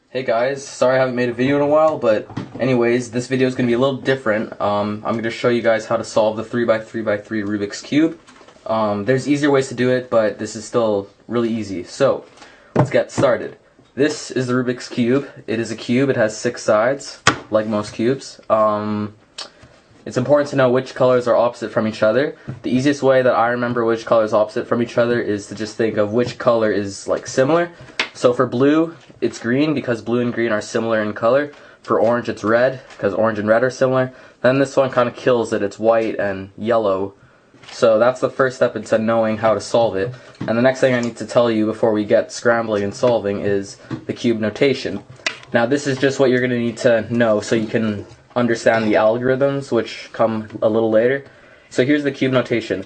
Hey guys, sorry I haven't made a video in a while, but anyways, this video is going to be a little different. I'm going to show you guys how to solve the 3x3x3 Rubik's Cube. There's easier ways to do it, but this is still really easy. So, let's get started. This is the Rubik's Cube. It is a cube, it has 6 sides, like most cubes. It's important to know which colors are opposite from each other. The easiest way that I remember which colors are opposite from each other is to just think of which color is like similar. So for blue, it's green because blue and green are similar in color. For orange, it's red because orange and red are similar. Then this one kind of kills it. It's white and yellow. So that's the first step into knowing how to solve it. And the next thing I need to tell you before we get scrambling and solving is the cube notation. Now this is just what you're going to need to know so you can understand the algorithms, which come a little later. So here's the cube notation.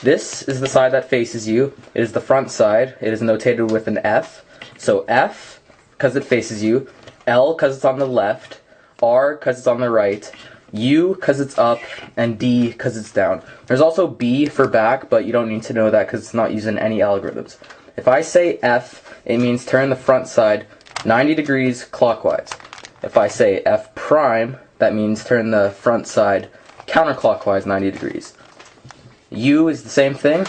This is the side that faces you. It is the front side. It is notated with an F. So F, because it faces you, L, because it's on the left, R, because it's on the right, U, because it's up, and D, because it's down. There's also B for back, but you don't need to know that because it's not using any algorithms. If I say F, it means turn the front side 90 degrees clockwise. If I say F prime, that means turn the front side counterclockwise 90 degrees. U is the same thing.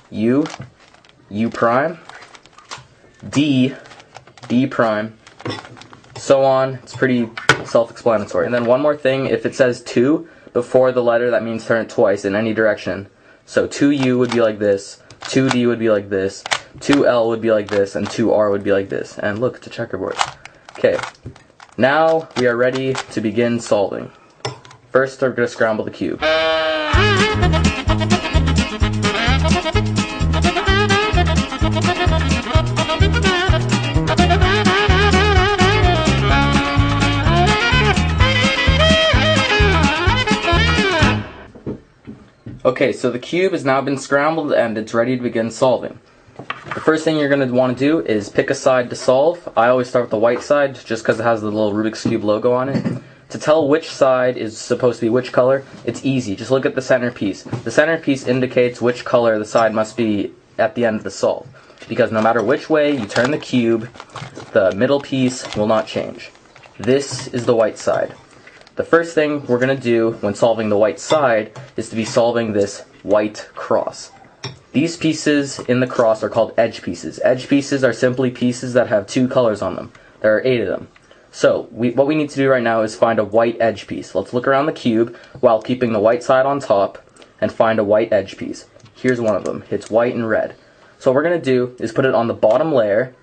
U prime. D prime. So on. It's pretty self-explanatory. And then one more thing, if it says 2 before the letter, that means turn it twice in any direction. So 2U would be like this, 2D would be like this, 2L would be like this, and 2R would be like this. And look, it's a checkerboard. Okay. Now we are ready to begin solving. First, we're going to scramble the cube. Okay, so the cube has now been scrambled and it's ready to begin solving. The first thing you're going to want to do is pick a side to solve. I always start with the white side just because it has the little Rubik's Cube logo on it. To tell which side is supposed to be which color, it's easy. Just look at the centerpiece. The centerpiece indicates which color the side must be at the end of the solve. Because no matter which way you turn the cube, the middle piece will not change. This is the white side. The first thing we're going to do when solving the white side is to be solving this white cross. These pieces in the cross are called edge pieces. Edge pieces are simply pieces that have 2 colors on them. There are 8 of them. So what we need to do right now is find a white edge piece. Let's look around the cube while keeping the white side on top and find a white edge piece. Here's one of them. It's white and red. So what we're going to do is put it on the bottom layer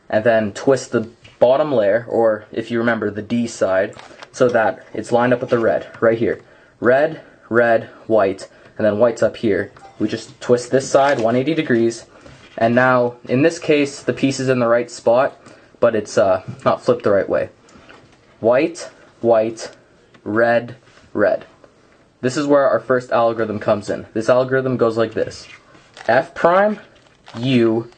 and then twist the bottom layer, or if you remember the D side, so that it's lined up with the red right here. Red, red, white, and then white's up here. We just twist this side 180 degrees, and now in this case the piece is in the right spot, but it's not flipped the right way. White, white, red, red. This is where our first algorithm comes in. This algorithm goes like this: F prime, U,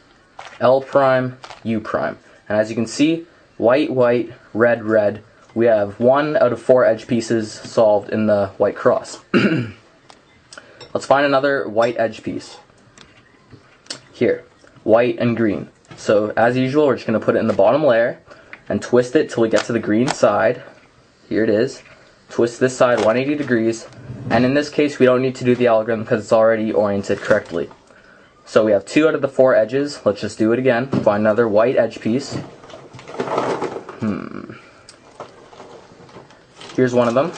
L prime, U prime. And as you can see, white, white, red, red. We have 1 out of 4 edge pieces solved in the white cross. Let's find another white edge piece. Here, white and green. So as usual, we're just going to put it in the bottom layer and twist it till we get to the green side. Here it is. Twist this side 180 degrees. And in this case, we don't need to do the algorithm because it's already oriented correctly. So we have 2 out of the 4 edges. Let's just do it again. Find another white edge piece. Here's one of them.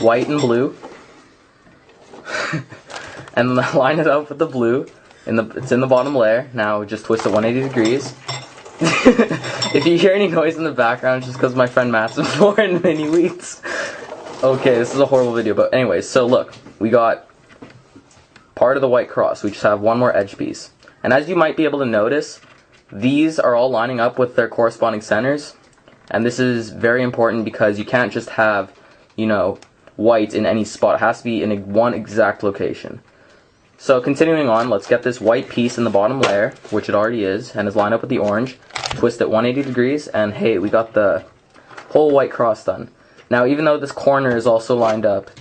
White and blue. And line it up with the blue. It's in the bottom layer. Now just twist it 180 degrees. If you hear any noise in the background, it's just because my friend Matt's been pouring mini wheats. Okay, this is a horrible video, but anyways, so look, we got part of the white cross. We just have 1 more edge piece. And as you might be able to notice, these are all lining up with their corresponding centers. And this is very important because you can't just have, white in any spot. It has to be in one exact location. So continuing on, let's get this white piece in the bottom layer, which it already is, and is lined up with the orange. Twist it 180 degrees, and hey, we got the whole white cross done. Now, even though this corner is also lined up,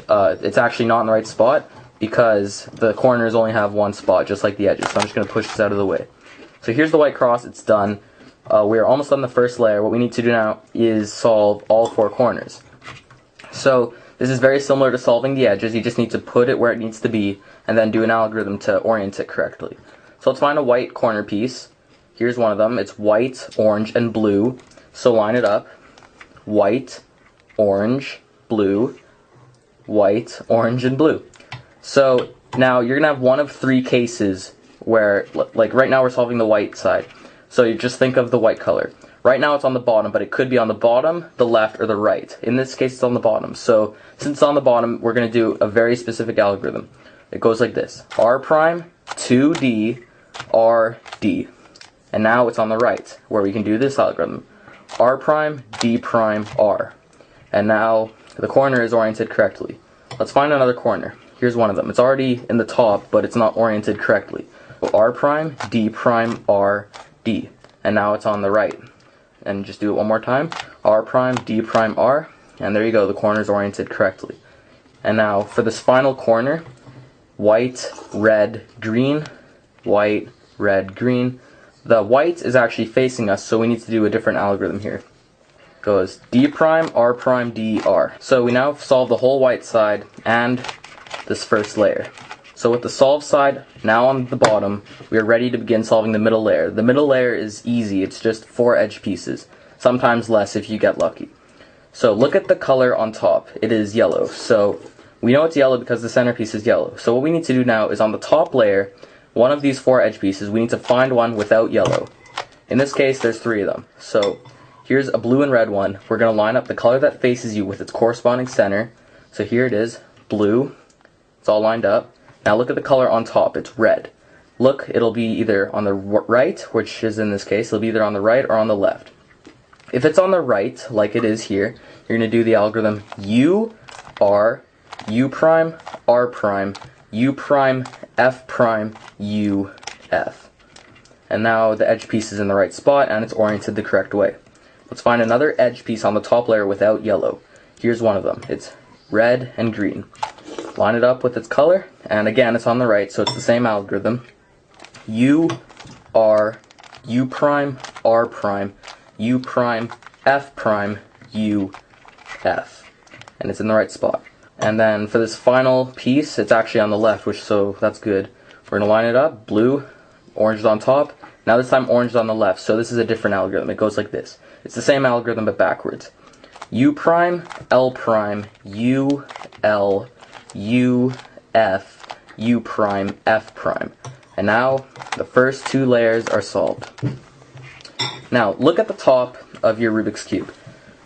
it's actually not in the right spot because the corners only have 1 spot, just like the edges. So I'm just going to push this out of the way. So here's the white cross. It's done. we're almost on the first layer. What we need to do now is solve all four corners. So this is very similar to solving the edges. You just need to put it where it needs to be and then do an algorithm to orient it correctly. So let's find a white corner piece. Here's one of them. It's white, orange, and blue. So line it up. White, orange, blue, white, orange, and blue. So now you're going to have one of three cases where, like right now we're solving the white side. So you just think of the white color. Right now it's on the bottom, but it could be on the bottom, the left, or the right. In this case, it's on the bottom. So since it's on the bottom, we're going to do a very specific algorithm. It goes like this. R prime, 2D, R, D. And now it's on the right, where we can do this algorithm. R prime, D prime, R. And now the corner is oriented correctly. Let's find another corner. Here's one of them. It's already in the top, but it's not oriented correctly. So R prime, D prime, R, D. And now it's on the right. And just do it one more time. R prime, D prime, R. And there you go, the corner is oriented correctly. And now for this final corner, white, red, green, white, red, green. The white is actually facing us, so we need to do a different algorithm here. It goes D prime, R prime, D, R. So we now solve the whole white side and this first layer. So with the solve side now on the bottom, we are ready to begin solving the middle layer. The middle layer is easy. It's just 4 edge pieces, sometimes less if you get lucky. So look at the color on top. It is yellow. So we know it's yellow because the centerpiece is yellow. So what we need to do now is on the top layer, one of these 4 edge pieces, we need to find one without yellow. In this case, there's 3 of them. So here's a blue and red one. We're going to line up the color that faces you with its corresponding center. So here it is, blue. It's all lined up. Now look at the color on top. It's red. Look, it'll be either on the right, which is in this case, it'll be either on the right or on the left. If it's on the right, like it is here, you're going to do the algorithm U, R, U prime, R prime, U prime, F prime, U, F. And now the edge piece is in the right spot and it's oriented the correct way. Let's find another edge piece on the top layer without yellow. Here's one of them. It's red and green. Line it up with its color, and again it's on the right, so it's the same algorithm. U, R, U prime, R prime, U prime, F prime, U, F. And it's in the right spot. And then for this final piece, it's actually on the left, so that's good. We're going to line it up, blue, orange is on top. Now this time orange is on the left, so this is a different algorithm. It goes like this. It's the same algorithm but backwards. U prime, L prime, U, L, U, F, U prime, F prime. And now the first 2 layers are solved. Now look at the top of your Rubik's Cube.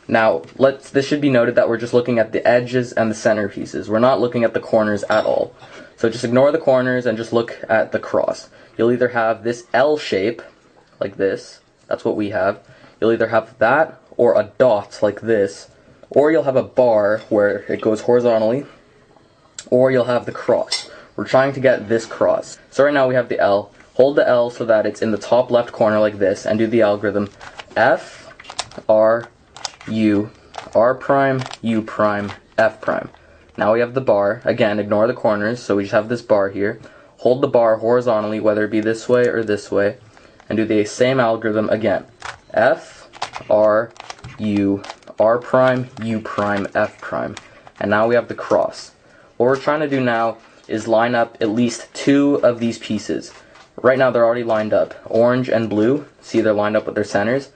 Now this should be noted that we're just looking at the edges and the center pieces. We're not looking at the corners at all. So just ignore the corners and just look at the cross. You'll either have this L shape, like this. That's what we have. You'll either have that or a dot like this. Or you'll have a bar where it goes horizontally. Or you'll have the cross. We're trying to get this cross. So right now we have the L. Hold the L so that it's in the top left corner like this and do the algorithm F, R, U, R prime, U prime, F prime. Now we have the bar. Again, ignore the corners, so we just have this bar here. Hold the bar horizontally, whether it be this way or this way, and do the same algorithm again. F, R, U, R prime, U prime, F prime. And now we have the cross. What we're trying to do now is line up at least 2 of these pieces. Right now they're already lined up. Orange and blue, see they're lined up with their centers.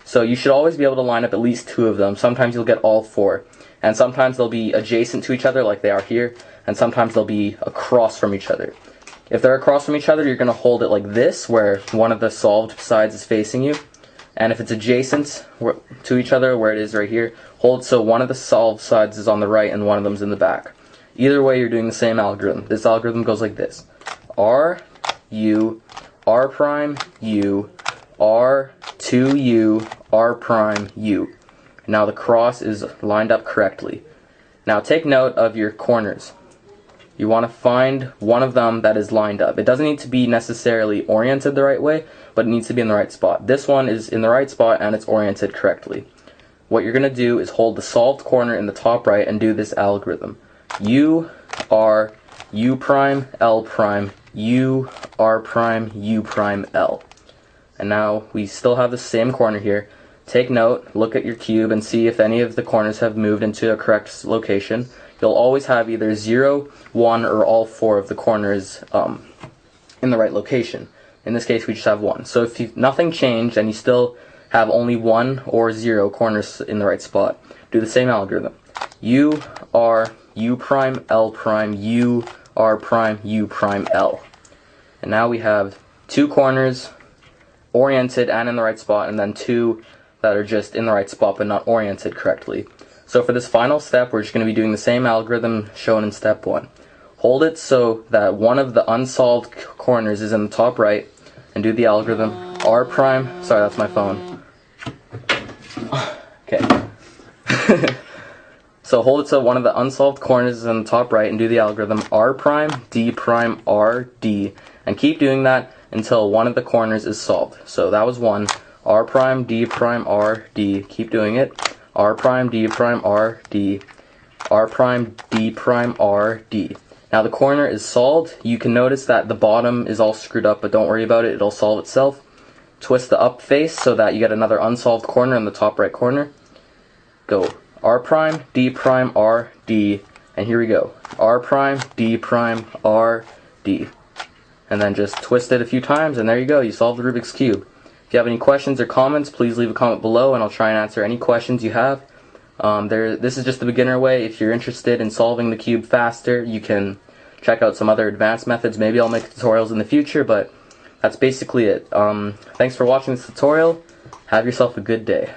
So you should always be able to line up at least 2 of them. Sometimes you'll get all 4. And sometimes they'll be adjacent to each other like they are here. And sometimes they'll be across from each other. If they're across from each other, you're going to hold it like this, where one of the solved sides is facing you. And if it's adjacent to each other, where it is right here, hold so one of the solved sides is on the right and one of them's in the back. Either way, you're doing the same algorithm. This algorithm goes like this. R, U, R prime, U, R, 2U, R prime, U. Now the cross is lined up correctly. Now take note of your corners. You want to find one of them that is lined up. It doesn't need to be necessarily oriented the right way, but it needs to be in the right spot. This one is in the right spot and it's oriented correctly. What you're going to do is hold the solved corner in the top right and do this algorithm. U, R, U prime, L prime, U, R prime, U prime, L. And now we still have the same corner here. Take note, look at your cube, and see if any of the corners have moved into a correct location. You'll always have either 0, 1, or all 4 of the corners in the right location. In this case, we just have 1. So if nothing changed and you still have only 1 or 0 corners in the right spot, do the same algorithm. U, R, U prime, L prime, U, R prime, U prime, L. And now we have 2 corners oriented and in the right spot, and then 2 that are just in the right spot but not oriented correctly. So for this final step, we're just going to be doing the same algorithm shown in step 1. Hold it so that one of the unsolved corners is in the top right, and do the algorithm R prime, sorry, that's my phone. Okay. So hold it so one of the unsolved corners is in the top right, and do the algorithm R prime, D prime, R, D, and keep doing that until one of the corners is solved. So that was 1. R prime, D prime, R, D. Keep doing it. R prime, D prime, R, D. R prime, D prime, R, D. Now the corner is solved. You can notice that the bottom is all screwed up, but don't worry about it. It'll solve itself. Twist the up face so that you get another unsolved corner in the top right corner. Go R prime, D prime, R, D. And here we go. R prime, D prime, R, D. And then just twist it a few times, and there you go. You solved the Rubik's Cube. If you have any questions or comments, please leave a comment below, and I'll try and answer any questions you have. This is just the beginner way. If you're interested in solving the cube faster, you can check out some other advanced methods. Maybe I'll make tutorials in the future, but that's basically it. Thanks for watching this tutorial. Have yourself a good day.